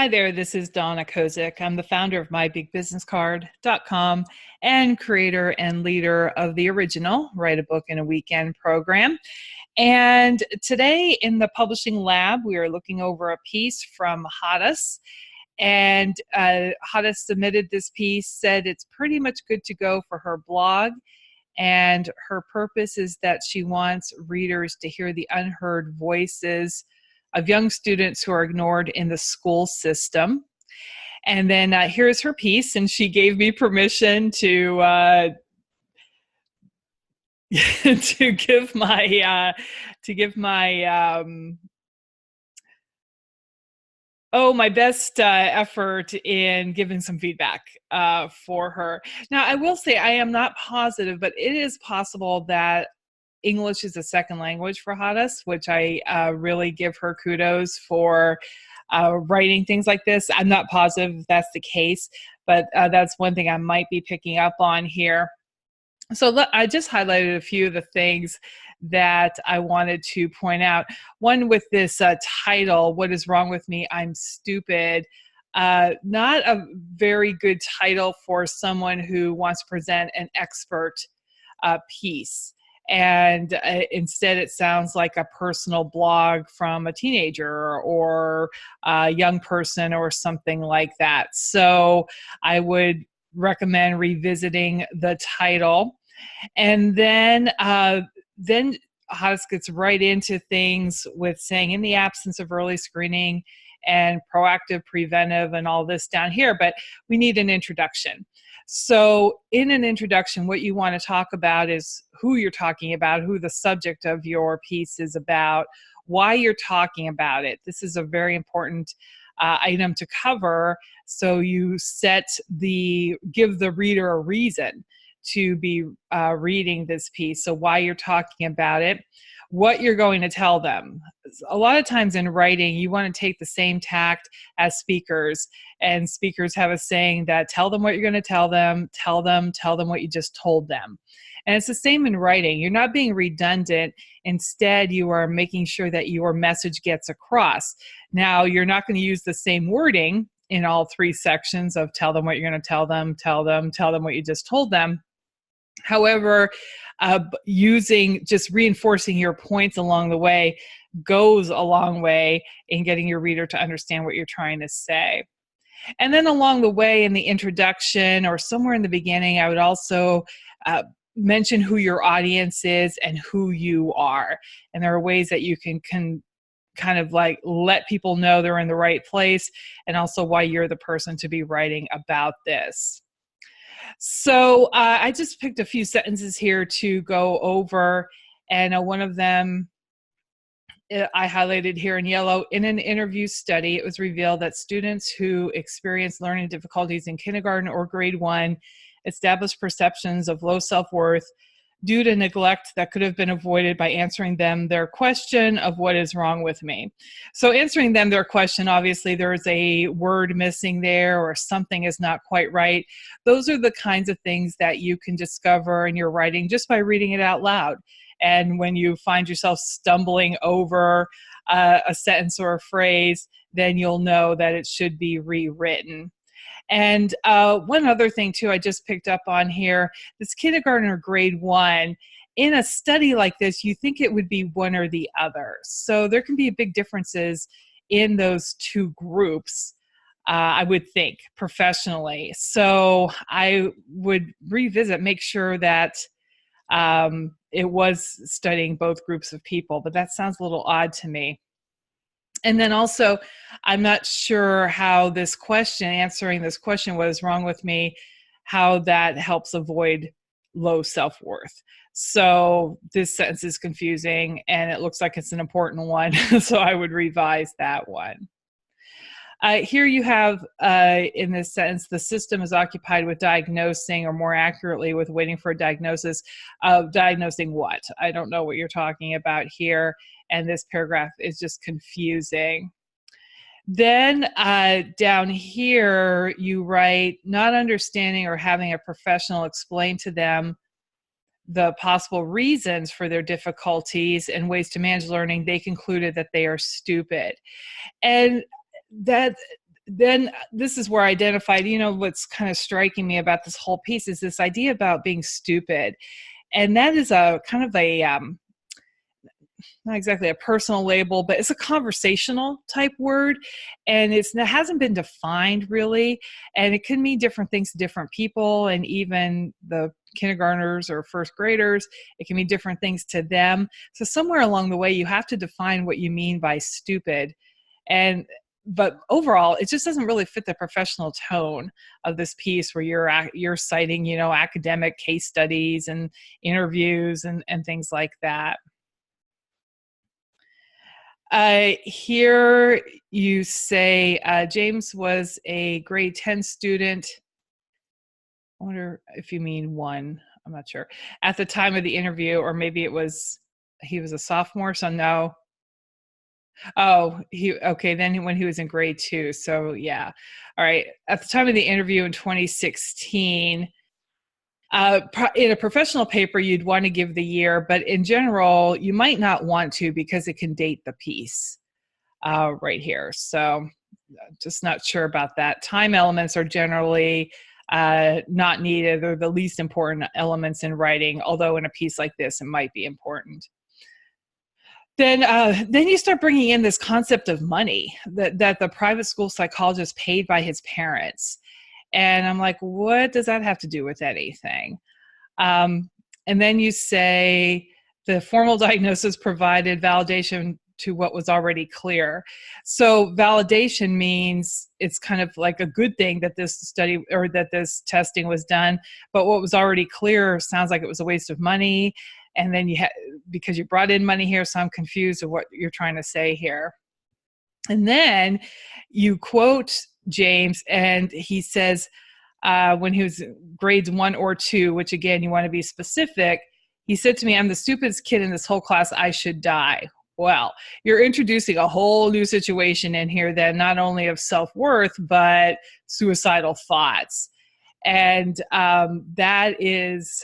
Hi there, this is Donna Kozik. I'm the founder of MyBigBusinessCard.com and creator and leader of the original Write a Book in a Weekend program. And today in the publishing lab, we are looking over a piece from Hadas. And Hadas submitted this piece, said it's pretty much good to go for her blog. And her purpose is that she wants readers to hear the unheard voices of young students who are ignored in the school system. And then here's her piece, and she gave me permission to to give my my best effort in giving some feedback for her. Now, I will say I am not positive, but it is possible that English is a second language for Hadas, which I really give her kudos for writing things like this. I'm not positive if that's the case, but that's one thing I might be picking up on here. So I just highlighted a few of the things that I wanted to point out. One with this title, What is Wrong with Me? I'm Stupid. Not a very good title for someone who wants to present an expert piece. And instead it sounds like a personal blog from a teenager or a young person or something like that. So I would recommend revisiting the title. And then Hadas gets right into things with saying, in the absence of early screening and proactive, preventive, and all this down here, but we need an introduction. So in an introduction, what you want to talk about is who you're talking about, who the subject of your piece is about, why you're talking about it. This is a very important item to cover. So you give the reader a reason to be reading this piece. So why you're talking about it, what you're going to tell them. A lot of times in writing, you want to take the same tact as speakers, and speakers have a saying that tell them what you're going to tell them what you just told them. And it's the same in writing. You're not being redundant. Instead, you are making sure that your message gets across. Now, you're not going to use the same wording in all three sections of tell them what you're going to tell them what you just told them. However, just reinforcing your points along the way goes a long way in getting your reader to understand what you're trying to say. And then along the way in the introduction or somewhere in the beginning, I would also mention who your audience is and who you are. And there are ways that you can kind of like let people know they're in the right place, and also why you're the person to be writing about this. So I just picked a few sentences here to go over, and one of them I highlighted here in yellow. In an interview study, it was revealed that students who experienced learning difficulties in kindergarten or grade 1 established perceptions of low self-worth due to neglect that could have been avoided by answering them their question of what is wrong with me. So answering them their question, obviously there's a word missing there or something is not quite right. Those are the kinds of things that you can discover in your writing just by reading it out loud. And when you find yourself stumbling over a sentence or a phrase, then you'll know that it should be rewritten. And one other thing too, I just picked up on here, this kindergarten or grade 1, in a study like this, you think it would be one or the other. So there can be big differences in those two groups, I would think, professionally. So I would revisit, make sure that it was studying both groups of people, but that sounds a little odd to me. And then also, I'm not sure how answering this question, what is wrong with me, how that helps avoid low self-worth. So this sentence is confusing, and it looks like it's an important one, so I would revise that one. Here you have, in this sentence, the system is occupied with diagnosing, or more accurately, with waiting for a diagnosis of diagnosing what? I don't know what you're talking about here, and this paragraph is just confusing. Then down here, you write, not understanding or having a professional explain to them the possible reasons for their difficulties and ways to manage learning, they concluded that they are stupid. And that then this is where I identified, what's kind of striking me about this whole piece is this idea about being stupid. And that is a kind of a, not exactly a personal label, but it's a conversational type word. And it hasn't been defined really. And it can mean different things to different people, and even the kindergartners or first graders, it can mean different things to them. So somewhere along the way, you have to define what you mean by stupid. But overall, it just doesn't really fit the professional tone of this piece where you're citing, academic case studies and interviews and things like that. Here you say James was a grade 10 student. I wonder if you mean one. I'm not sure. At the time of the interview, or maybe he was a sophomore, so no. Oh, then when he was in grade 2. So yeah. All right. At the time of the interview in 2016, in a professional paper, you'd want to give the year, but in general, you might not want to because it can date the piece right here. So just not sure about that. Time elements are generally not needed, or the least important elements in writing, although in a piece like this, it might be important. Then you start bringing in this concept of money, that the private school psychologist paid by his parents. And I'm like, what does that have to do with anything? And then you say the formal diagnosis provided validation to what was already clear. So validation means it's kind of like a good thing that this study or that this testing was done, but what was already clear sounds like it was a waste of money. And then because you brought in money here, so I'm confused of what you're trying to say here. And then you quote James, and he says, when he was grades 1 or 2, which again, you want to be specific, he said to me, "I'm the stupidest kid in this whole class. I should die." Well, you're introducing a whole new situation in here then, not only of self-worth, but suicidal thoughts. And that is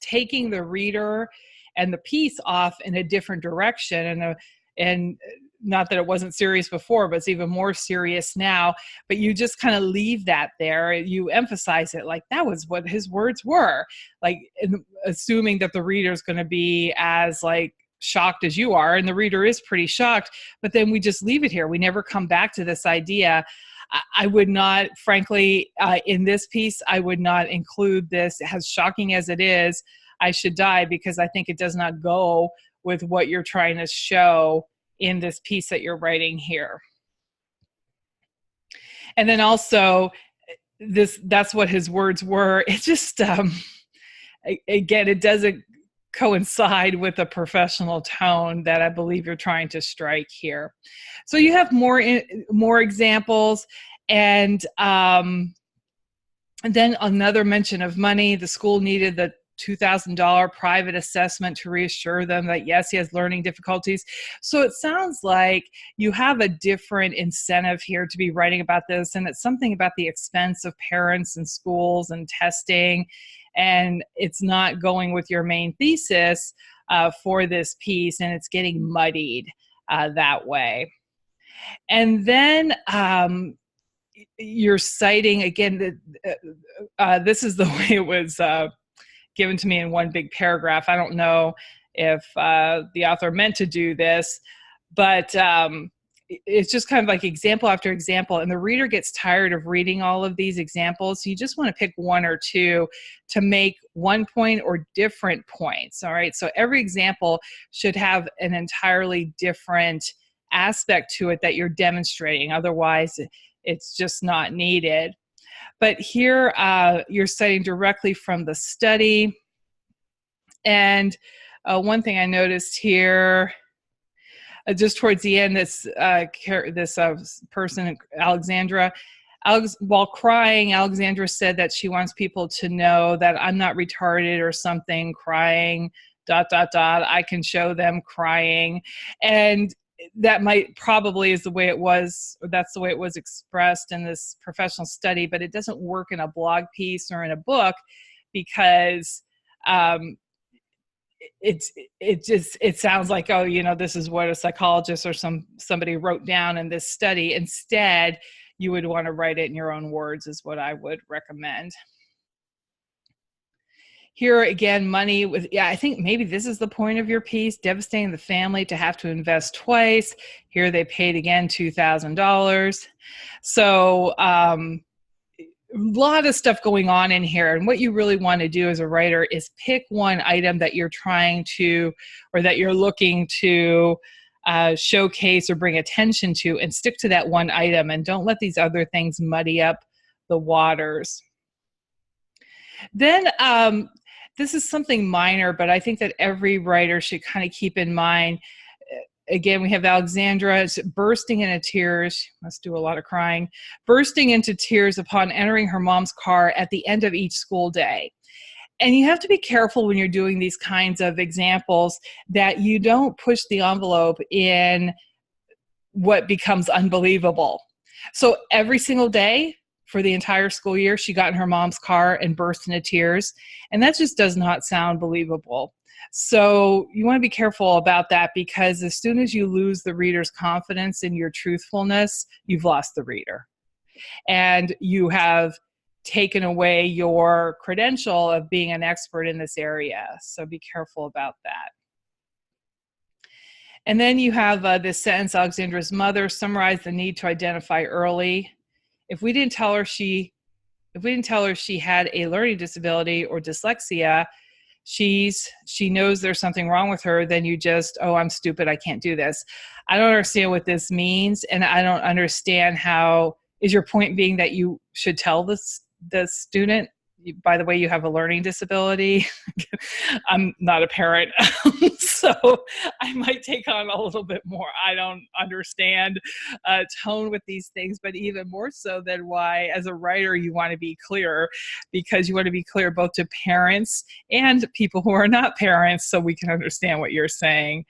taking the reader and the piece off in a different direction, and not that it wasn't serious before, but it's even more serious now. But you just kind of leave that there. You emphasize it like that was what his words were, like assuming that the reader is going to be as like shocked as you are, and the reader is pretty shocked. But then we just leave it here. We never come back to this idea. I would not, frankly, in this piece, I would not include this, as shocking as it is, "I should die," because I think it does not go with what you're trying to show in this piece that you're writing here. And then also, that's what his words were. It just, again, it doesn't coincide with the professional tone that I believe you're trying to strike here. So you have more examples, and then another mention of money. The school needed the $2,000 private assessment to reassure them that yes, he has learning difficulties. So it sounds like you have a different incentive here to be writing about this, and it's something about the expense of parents and schools and testing, and it's not going with your main thesis for this piece, and it's getting muddied that way. And then you're citing, again, this is the way it was given to me in one big paragraph. I don't know if the author meant to do this, but it's just kind of like example after example, and the reader gets tired of reading all of these examples. So you just want to pick one or two to make one point or different points. All right. So every example should have an entirely different aspect to it that you're demonstrating. Otherwise, it's just not needed. But here you're citing directly from the study. And one thing I noticed here, just towards the end, this person, Alexandra, while crying, Alexandra said that she wants people to know that I'm not retarded or something, crying, ... I can show them crying. And that probably is the way it was, or that's the way it was expressed in this professional study, but it doesn't work in a blog piece or in a book, because it sounds like, oh, this is what a psychologist or somebody wrote down in this study. Instead, you would want to write it in your own words is what I would recommend. Here again, money with, yeah, I think maybe this is the point of your piece, devastating the family to have to invest twice. Here they paid again $2,000. So a lot of stuff going on in here. And what you really want to do as a writer is pick one item that you're trying to, or that you're looking to showcase or bring attention to, and stick to that one item, and don't let these other things muddy up the waters. Then this is something minor, but I think that every writer should kind of keep in mind. Again, we have Alexandra bursting into tears. She must do a lot of crying. Bursting into tears upon entering her mom's car at the end of each school day. And you have to be careful when you're doing these kinds of examples that you don't push the envelope in what becomes unbelievable. So every single day for the entire school year, she got in her mom's car and burst into tears. And that just does not sound believable. So you want to be careful about that, because as soon as you lose the reader's confidence in your truthfulness, you've lost the reader. And you have taken away your credential of being an expert in this area. So be careful about that. And then you have this sentence, Alexandra's mother summarized the need to identify early. If we didn't tell her she had a learning disability or dyslexia, she knows there's something wrong with her, then you just, oh, I'm stupid, I can't do this. I don't understand what this means, and I don't understand how, is your point being that you should tell the student, by the way, you have a learning disability? I'm not a parent, so I might take on a little bit more. I don't understand tone with these things, but even more so than why, as a writer, you want to be clear, because you want to be clear both to parents and people who are not parents, so we can understand what you're saying.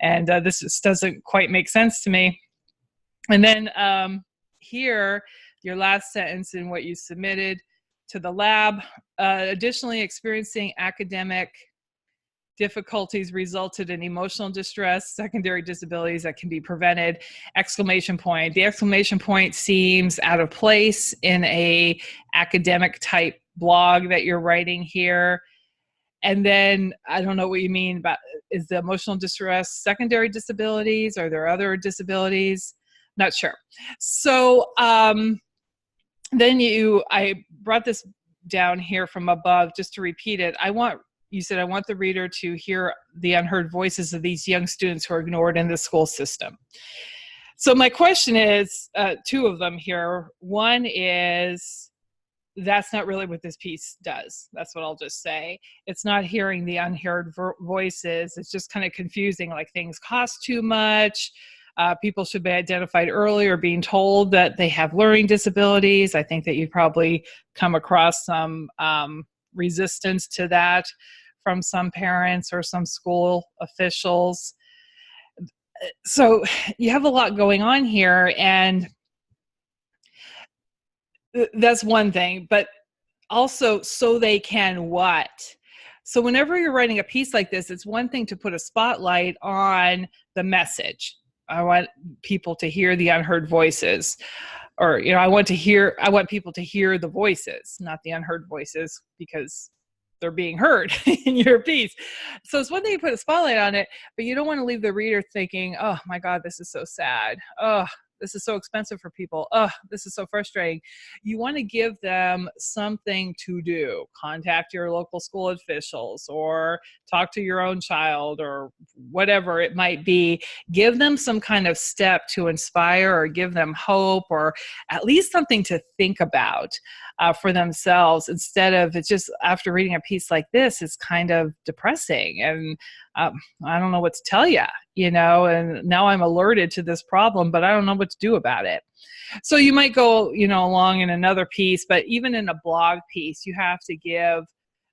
And this just doesn't quite make sense to me. And then here, your last sentence in what you submitted to the lab, additionally, experiencing academic difficulties resulted in emotional distress, secondary disabilities that can be prevented, exclamation point. The exclamation point seems out of place in a academic type blog that you're writing here. And then I don't know what you mean about, is the emotional distress secondary disabilities? Are there other disabilities? Not sure. So then I brought this down here from above just to repeat it. You said, I want the reader to hear the unheard voices of these young students who are ignored in the school system. So my question is, two of them here. One is, that's not really what this piece does. That's what I'll just say. It's not hearing the unheard voices. It's just kind of confusing, like things cost too much. People should be identified early, or being told that they have learning disabilities. I think that you've probably come across some resistance to that from some parents or some school officials. So you have a lot going on here, and that's one thing, but also, so they can what? So whenever you're writing a piece like this, it's one thing to put a spotlight on the message. I want people to hear the unheard voices, or, I want people to hear the voices, not the unheard voices, because they're being heard in your piece. So it's one thing to put a spotlight on it, but you don't want to leave the reader thinking, oh my God, this is so sad. Oh, this is so expensive for people. Oh, this is so frustrating. You want to give them something to do. Contact your local school officials, or talk to your own child, or whatever it might be. Give them some kind of step to inspire, or give them hope, or at least something to think about for themselves, instead of, it's just, after reading a piece like this, it's kind of depressing, and I don't know what to tell you, and now I'm alerted to this problem, but I don't know what to do about it. So you might go, along in another piece, but even in a blog piece, you have to give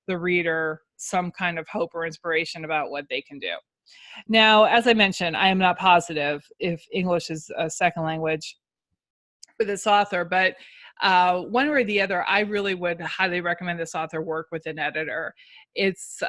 the reader some kind of hope or inspiration about what they can do. Now, as I mentioned, I am not positive if English is a second language for this author, but one way or the other, I really would highly recommend this author work with an editor. It's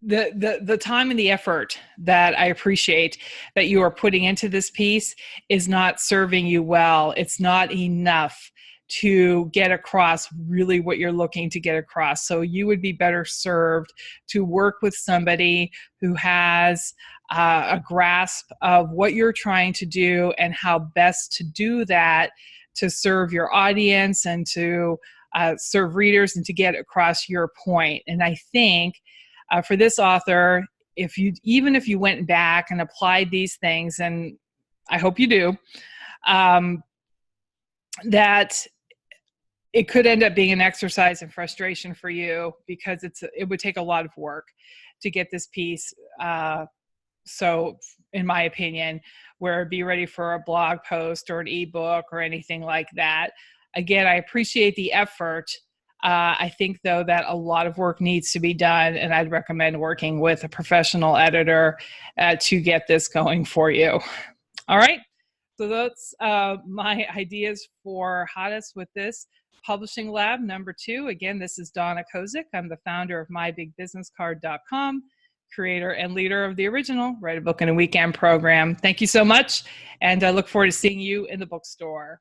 the time and the effort that I appreciate that you are putting into this piece is not serving you well. It's not enough to get across really what you're looking to get across. So you would be better served to work with somebody who has a grasp of what you're trying to do and how best to do that to serve your audience and to serve readers and to get across your point. And I think for this author, even if you went back and applied these things, and I hope you do, that it could end up being an exercise in frustration for you, because it would take a lot of work to get this piece. So in my opinion, where it'd be ready for a blog post or an ebook or anything like that. Again, I appreciate the effort. I think, though, that a lot of work needs to be done, and I'd recommend working with a professional editor to get this going for you. All right. So that's my ideas for Hadas with this Publishing Lab number 2. Again, this is Donna Kozik. I'm the founder of MyBigBusinessCard.com, creator and leader of the original Write a Book in a Weekend program. Thank you so much, and I look forward to seeing you in the bookstore.